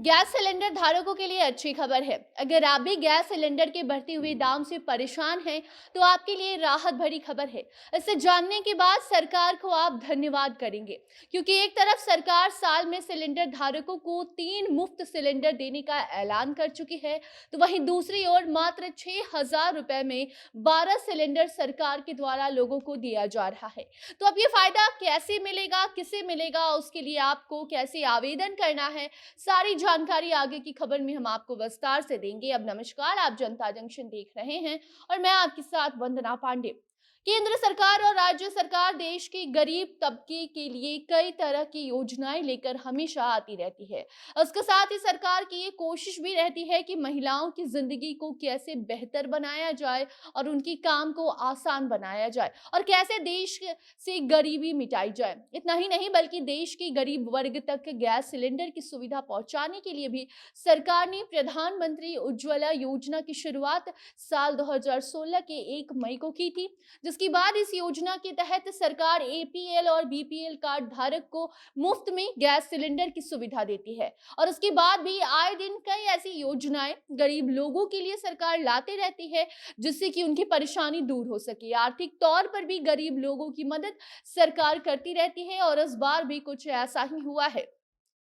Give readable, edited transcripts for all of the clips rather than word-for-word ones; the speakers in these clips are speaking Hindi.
गैस सिलेंडर धारकों के लिए अच्छी खबर है। अगर आप भी गैस सिलेंडर के बढ़ते हुए दाम से परेशान हैं, तो आपके लिए राहत भरी खबर है। इसे जानने के बाद सरकार को आप धन्यवाद करेंगे, क्योंकि एक तरफ सरकार साल में सिलेंडर धारकों को 3 मुफ्त सिलेंडर देने का ऐलान कर चुकी है, तो वहीं दूसरी ओर मात्र 6,000 रुपए में 12 सिलेंडर सरकार के द्वारा लोगों को दिया जा रहा है। तो अब ये फायदा कैसे मिलेगा, किसे मिलेगा, उसके लिए आपको कैसे आवेदन करना है, सारी जानकारी आगे की खबर में हम आपको विस्तार से देंगे। अब नमस्कार, आप जनता जंक्शन देख रहे हैं और मैं आपके साथ वंदना पांडे। केंद्र सरकार और राज्य सरकार देश के गरीब तबके के लिए कई तरह की योजनाएं लेकर हमेशा आती रहती है। उसके साथ ही सरकार की ये कोशिश भी रहती है कि महिलाओं की जिंदगी को कैसे बेहतर बनाया जाए और उनकी काम को आसान बनाया जाए और कैसे देश से गरीबी मिटाई जाए। इतना ही नहीं, बल्कि देश के गरीब वर्ग तक गैस सिलेंडर की सुविधा पहुंचाने के लिए भी सरकार ने प्रधानमंत्री उज्ज्वला योजना की शुरुआत साल 2016 के 1 मई को की थी, जिसके बाद इस योजना के तहत सरकार एपीएल और बीपीएल कार्ड धारक को मुफ्त में गैस सिलेंडर की सुविधा देती है। और उसके बाद भी आए दिन कई ऐसी योजनाएं गरीब लोगों के लिए सरकार लाते रहती है, जिससे कि उनकी परेशानी दूर हो सके। आर्थिक तौर पर भी गरीब लोगों की मदद सरकार करती रहती है और इस बार भी कुछ ऐसा ही हुआ है।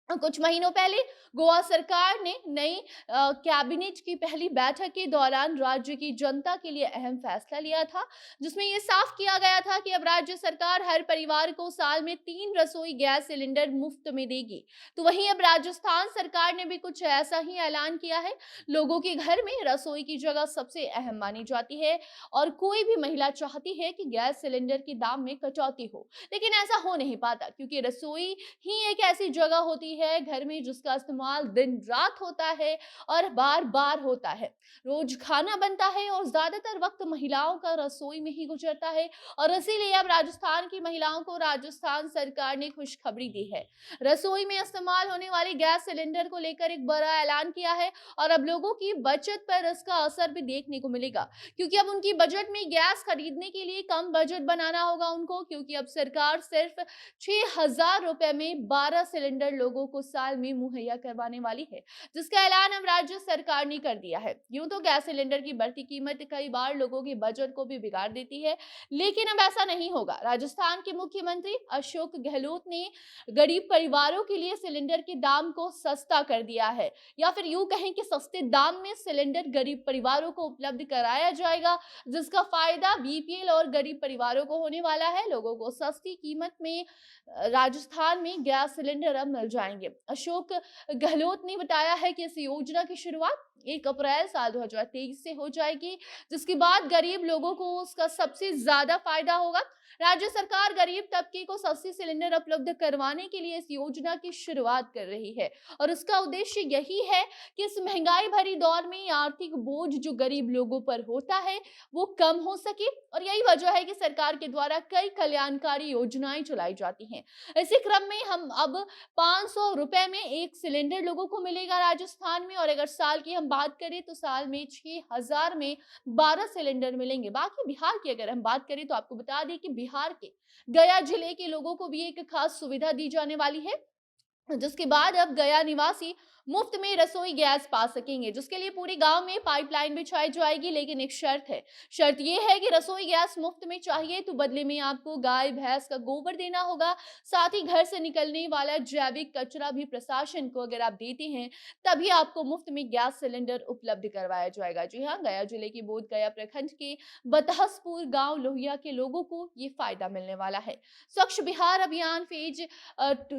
कुछ महीनों पहले गोवा सरकार ने नई कैबिनेट की पहली बैठक के दौरान राज्य की जनता के लिए अहम फैसला लिया था, जिसमें यह साफ किया गया था कि अब राज्य सरकार हर परिवार को साल में 3 रसोई गैस सिलेंडर मुफ्त में देगी। तो वहीं अब राजस्थान सरकार ने भी कुछ ऐसा ही ऐलान किया है। लोगों के घर में रसोई की जगह सबसे अहम मानी जाती है और कोई भी महिला चाहती है कि गैस सिलेंडर के दाम में कटौती हो, लेकिन ऐसा हो नहीं पाता, क्योंकि रसोई ही एक ऐसी जगह होती है घर में जिसका इस्तेमाल दिन रात होता है और बार बार होता है। रोज खाना बनता है और ज्यादातर वक्त महिलाओं का रसोई में ही गुजरता है। और इसीलिए अब राजस्थान की महिलाओं को राजस्थान सरकार ने खुशखबरी दी है। रसोई में इस्तेमाल होने वाले गैस सिलेंडर को लेकर एक बड़ा ऐलान किया है और अब लोगों की बचत पर इसका असर भी देखने को मिलेगा, क्योंकि अब उनकी बजट में गैस खरीदने के लिए कम बजट बनाना होगा उनको, क्योंकि अब सरकार सिर्फ 6,000 रुपए में 12 सिलेंडर लोगों को साल में मुहैया करवाने वाली है, जिसका ऐलान अब राज्य सरकार ने कर दिया है। यूं तो गैस सिलेंडर की बढ़ती कीमत कई बार लोगों के बजट को भी बिगाड़ देती है, लेकिन अब ऐसा नहीं होगा। राजस्थान के मुख्यमंत्री अशोक गहलोत ने गरीब परिवारों के लिए सिलेंडर के दाम को सस्ता कर दिया है, या फिर यूं कहें कि सस्ते दाम में सिलेंडर गरीब परिवारों को उपलब्ध कराया जाएगा, जिसका फायदा बीपीएल और गरीब परिवारों को होने वाला है। लोगों को सस्ती कीमत में राजस्थान में गैस सिलेंडर अब मिल जाएंगे। अशोक गहलोत ने बताया है कि इस योजना की शुरुआत 1 अप्रैल साल 2023 से हो जाएगी, जिसके बाद गरीब लोगों को उसका सबसे ज्यादा फायदा होगा। राज्य सरकार गरीब तबके को सस्ती सिलेंडर उपलब्ध करवाने के लिए इस योजना की शुरुआत कर रही है और उसका उद्देश्य यही है कि इस महंगाई भरी दौर में आर्थिक बोझ जो गरीब लोगों पर होता है वो कम हो सके। और यही वजह है कि सरकार के द्वारा कई कल्याणकारी योजनाएं चलाई जाती हैं। इसी क्रम में हम अब 500 रुपए में 1 सिलेंडर लोगों को मिलेगा राजस्थान में, और अगर साल की हम बात करें तो साल में 6,000 में 12 सिलेंडर मिलेंगे। बाकी बिहार की अगर हम बात करें तो आपको बता दें कि बिहार के गया जिले के लोगों को भी एक खास सुविधा दी जाने वाली है, जिसके बाद अब गया निवासी मुफ्त में रसोई गैस पा सकेंगे, जिसके लिए पूरे गांव में पाइपलाइन बिछाई जाएगी। लेकिन एक शर्त है, शर्त यह है कि रसोई गैस मुफ्त में चाहिए तो बदले में आपको गाय भैंस का गोबर देना होगा। साथ ही घर से निकलने वाला जैविक कचरा भी प्रशासन को अगर आप देते हैं, तभी आपको मुफ्त में गैस सिलेंडर उपलब्ध करवाया जाएगा। जी हाँ, गया जिले की बोध गया प्रखंड के बतहसपुर गांव लोहिया के लोगों को ये फायदा मिलने वाला है। स्वच्छ बिहार अभियान फेज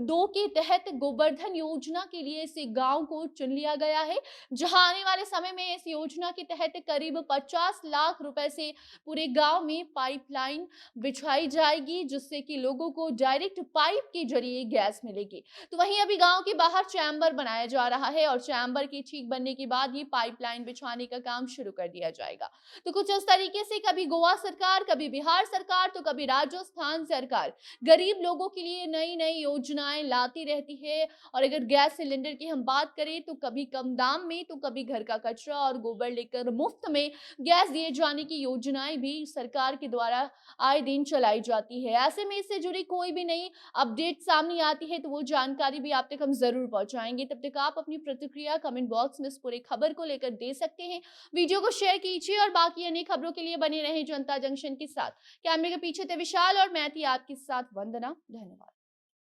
2 के तहत गोवर्धन योजना के लिए इस गांव को चुन लिया गया है, जहां आने वाले समय में इस योजना के तहत करीब 50 लाख रुपए से पूरे गांव में पाइपलाइन बिछाई जाएगी, जिससे कि लोगों को डायरेक्ट पाइप के जरिए गैस मिलेगी। तो वहीं अभी गांव के बाहर चैम्बर बनाया जा रहा है और चैम्बर के ठीक बनने के बाद ये पाइपलाइन बिछाने का काम शुरू कर दिया जाएगा। तो कुछ इस तरीके से कभी गोवा सरकार, कभी बिहार सरकार, तो कभी राजस्थान सरकार गरीब लोगों के लिए नई नई योजनाएं लाती रहती है। और अगर गैस सिलेंडर की हम बात बात करें तो कभी कम दाम में तो कभी घर का कचरा और गोबर लेकर मुफ्त में गैस दिए जाने की योजनाएं भी सरकार के द्वारा आए दिन चलाई जाती है। ऐसे में इससे जुड़ी कोई भी नई अपडेट सामने आती है तो वो जानकारी भी आप तक हम जरूर पहुंचाएंगे। तब तक आप अपनी प्रतिक्रिया कमेंट बॉक्स में इस पूरे खबर को लेकर दे सकते हैं। वीडियो को शेयर कीजिए और बाकी अन्य खबरों के लिए बने रहे जनता जंक्शन के साथ। कैमरे के पीछे थे विशाल और मैं थी आपके साथ वंदना। धन्यवाद।